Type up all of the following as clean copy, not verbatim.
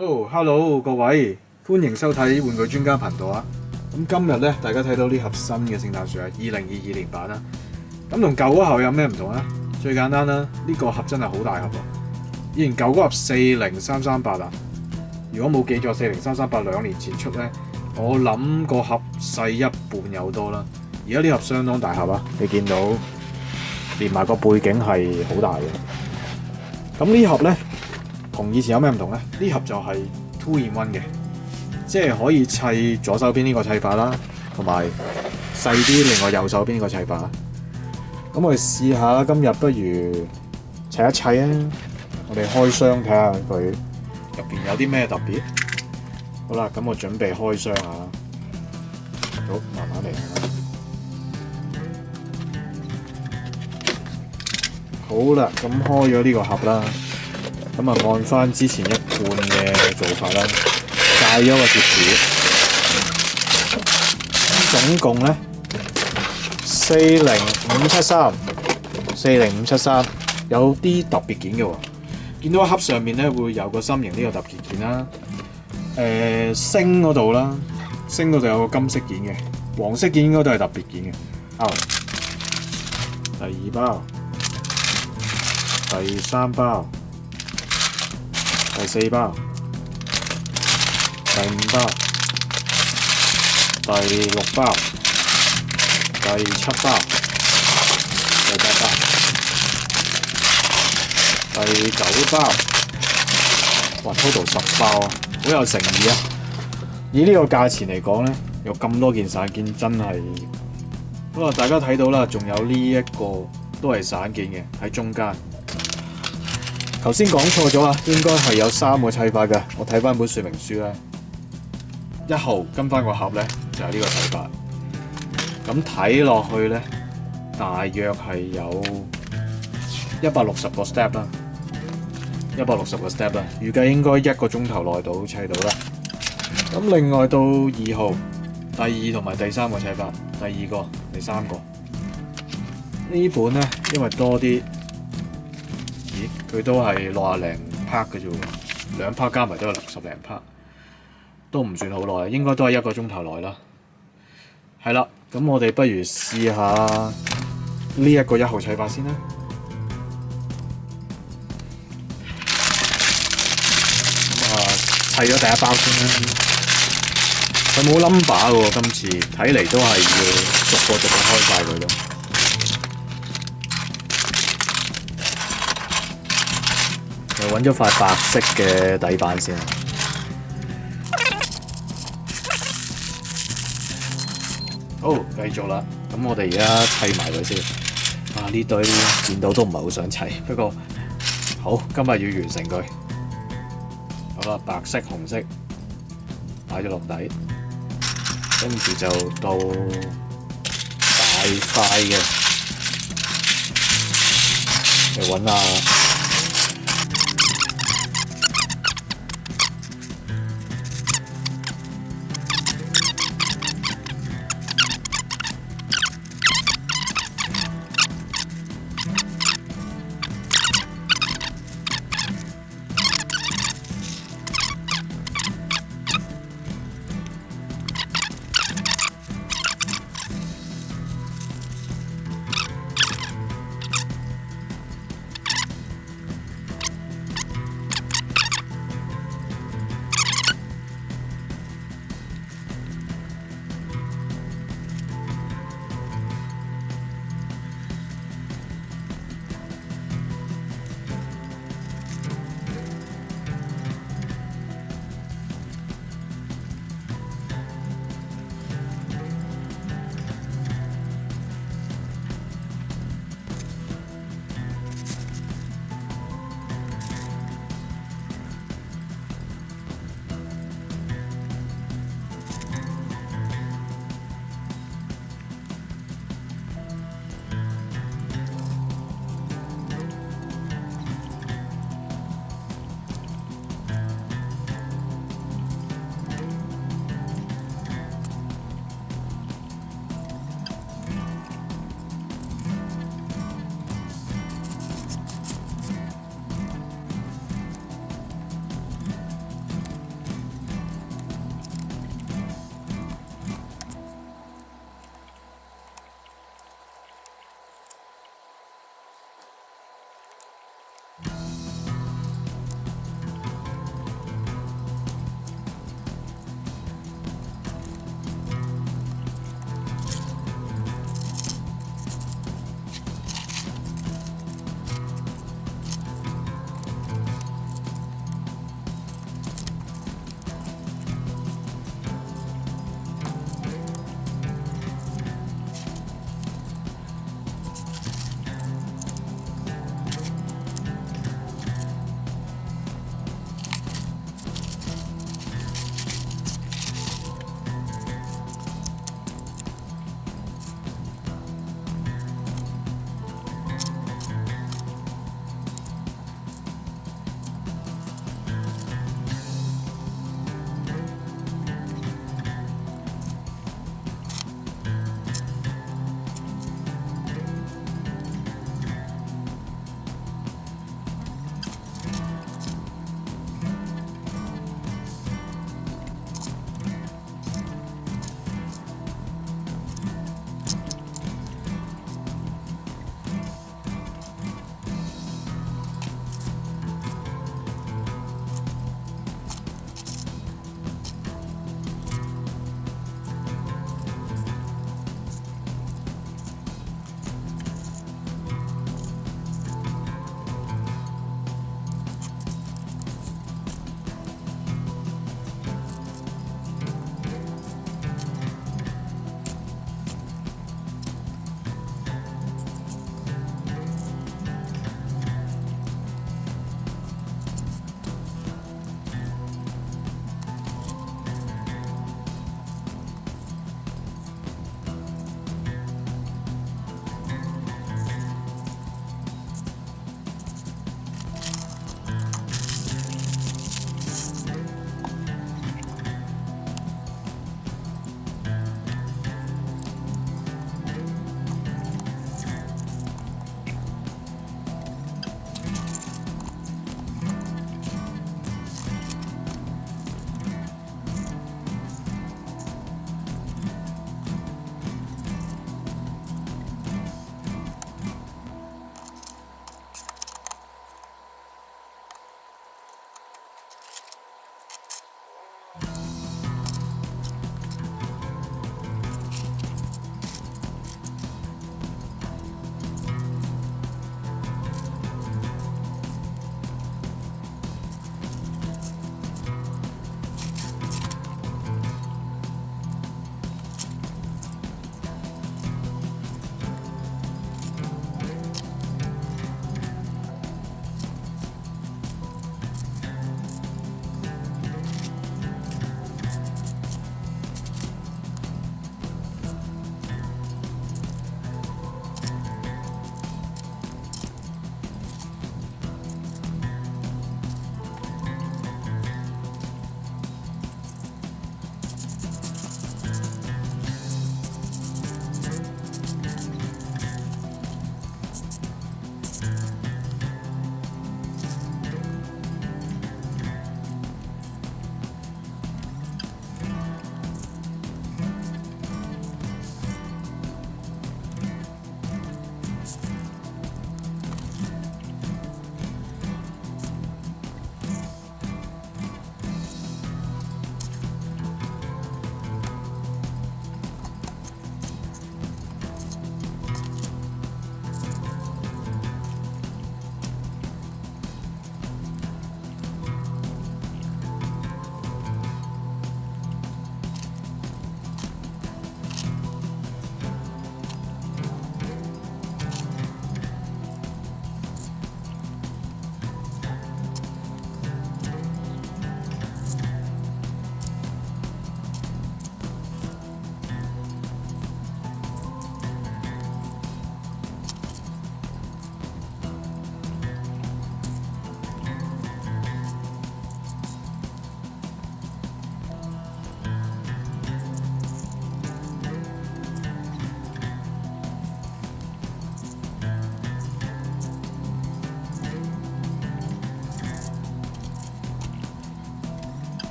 Hello 各位，歡迎收睇玩具專家頻道啊！咁今日咧，大家睇到呢盒新嘅聖誕樹啊，2022年版啦。咁同舊嗰盒有咩唔同咧？最簡單啦，呢個盒真係好大盒喎。以前舊嗰盒40338啊，如果冇記錯403382年前出咧，我諗個盒細一半有多啦。而家呢盒相當大盒啊，你見到連埋個背景係好大嘅。咁呢盒咧，同以前有咩唔同咧？呢盒就係 2-in-1 嘅，即係可以砌左手邊呢個砌法啦，同埋細啲另外右手邊呢個砌法。咁我哋試下，今日不如砌一砌啊！我哋開箱睇下佢入邊有啲咩特別。好啦，咁我準備開箱下啦。好，慢慢嚟啦。好啦，咁開咗呢個盒啦。咁啊，按翻之前一貫嘅做法啦，戒咗個貼紙。總共咧40573，有啲特別件嘅喎。見到盒上面咧會有個心形呢個特別件啦。星嗰度啦，星嗰度有個金色件嘅，黃色件應該都係特別件嘅。第二包，第三包。第四包、第五包、第六包、第七包、第八包、第九包，哇 ！total 10包啊，好有誠意啊！以呢個價錢嚟講咧，有咁多件散件真係，不過大家睇到啦，仲有呢一個都係散件嘅喺中間。頭先講錯咗啊，應該係有3個砌法嘅。我睇翻本說明書咧，1號跟翻個盒咧就係呢個砌法。咁睇落去咧，大約係有160個 step 啦，160個 step 啦。預計應該1個鐘頭內到砌到啦。咁另外到2號，第2同埋第3個砌法，第2個、第3個呢本咧，因為多啲。佢都係60零 part 嘅啫喎，2 part 加埋都係60零 part，都唔算好耐，應該都係1個鐘頭內啦。係啦，咁我哋不如試下呢一個1號砌法先啦。咁砌咗第1包先啦。佢冇 number 嘅喎，今次睇嚟都係要逐個開晒佢咯。我揾咗塊白色嘅底板先。好，繼續啦。咁我哋而家砌埋佢先。呢堆見到都唔係好想砌，不過好，今日要完成佢。好啦，白色、紅色擺咗落底，跟住就到大塊嘅，嚟揾下。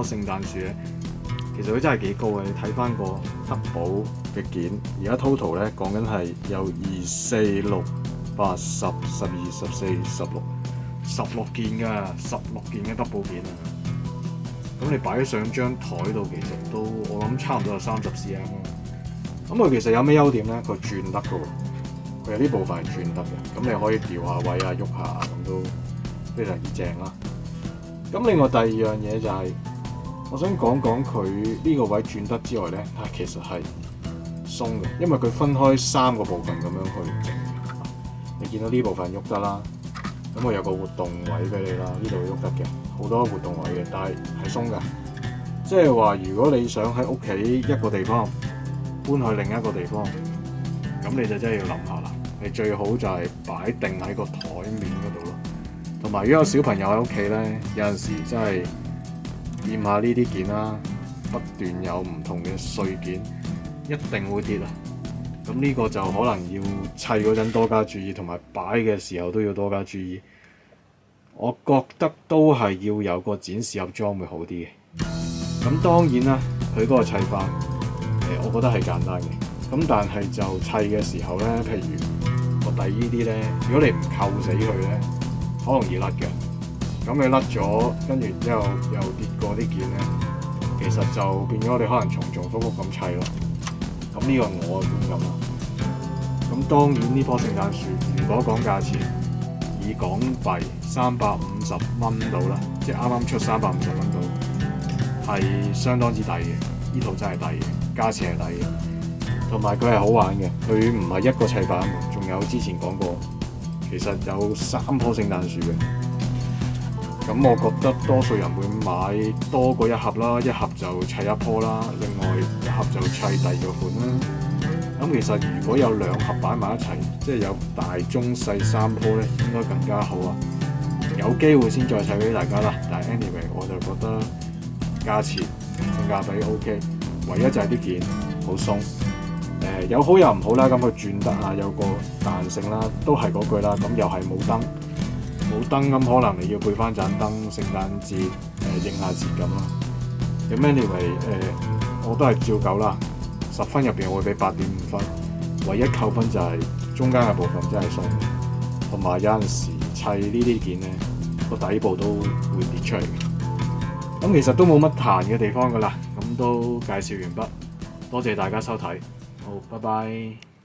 棵聖誕樹咧，其實佢真係幾高嘅。你睇翻個德寶嘅件，而家 total 咧講緊係有2、4、6、8、10、12、14、16件㗎，16件嘅德寶件啊！咁你擺上張台度，其實都我諗差唔多有30 cm 咯。咁佢其實有咩優點咧？佢轉得㗎喎，佢有啲部分係轉得嘅。咁你可以調下位啊、喐下啊，咁都非常之正啦。咁另外第二樣嘢就係、我想講講佢呢個位轉得之外咧，其實係鬆嘅，因為佢分開3個部分咁樣去整。你見到呢部分喐得啦，咁我有個活動位俾你啦，呢度喐得嘅，好多活動位嘅，但係鬆嘅。即係話如果你想喺屋企一個地方搬去另一個地方，咁你就真係要諗下啦。你最好就係擺定喺個台面嗰度咯。同埋如果有小朋友喺屋企咧，有陣時真係掂下呢啲件啦，不斷有唔同嘅碎件，一定會跌啊！咁呢個就可能要砌嗰陣多加注意，同埋擺嘅時候都要多加注意。我覺得都係要有個展示盒裝會好啲嘅。咁當然啦，佢嗰個砌法我覺得係簡單嘅。咁但係就砌嘅時候咧，譬如個底呢啲咧，如果你唔扣死佢咧，好容易甩嘅。咁你甩咗，跟住之後又跌過啲件咧，其實就變咗你可能重複咁砌咯。咁呢個我嘅觀感啦。咁當然呢棵聖誕樹，如果講價錢，以港幣350蚊到啦，即係啱啱出350蚊到，係相當之抵嘅。呢套真係抵嘅，價錢係抵嘅，同埋佢係好玩嘅。佢唔係一個砌板，仲有之前講過，其實有3棵聖誕樹嘅。咁我覺得多數人會買多過一盒啦，一盒就砌一棵啦，另外一盒就砌第二個款啦。咁其實如果有2盒擺埋一齊，即係有大、中、細3棵咧，應該更加好啊！有機會先再砌俾大家啦。但係 anyway，我就覺得價錢性價比 OK，唯一就係啲件好鬆。有好有唔好啦，咁佢轉得啊，有個彈性啦，都係嗰句啦。咁又係冇燈咁，可能你要配翻盞燈，聖誕節應下節咁咯。咁 anyway 我都係照舊啦，10分入邊我會俾8.5分。唯一扣分就係中間嘅部分真係鬆，同埋有陣時砌呢啲件咧，個底部都會跌出嚟嘅。咁其實都冇乜彈嘅地方噶啦，咁都介紹完畢，多謝大家收睇，好，拜拜。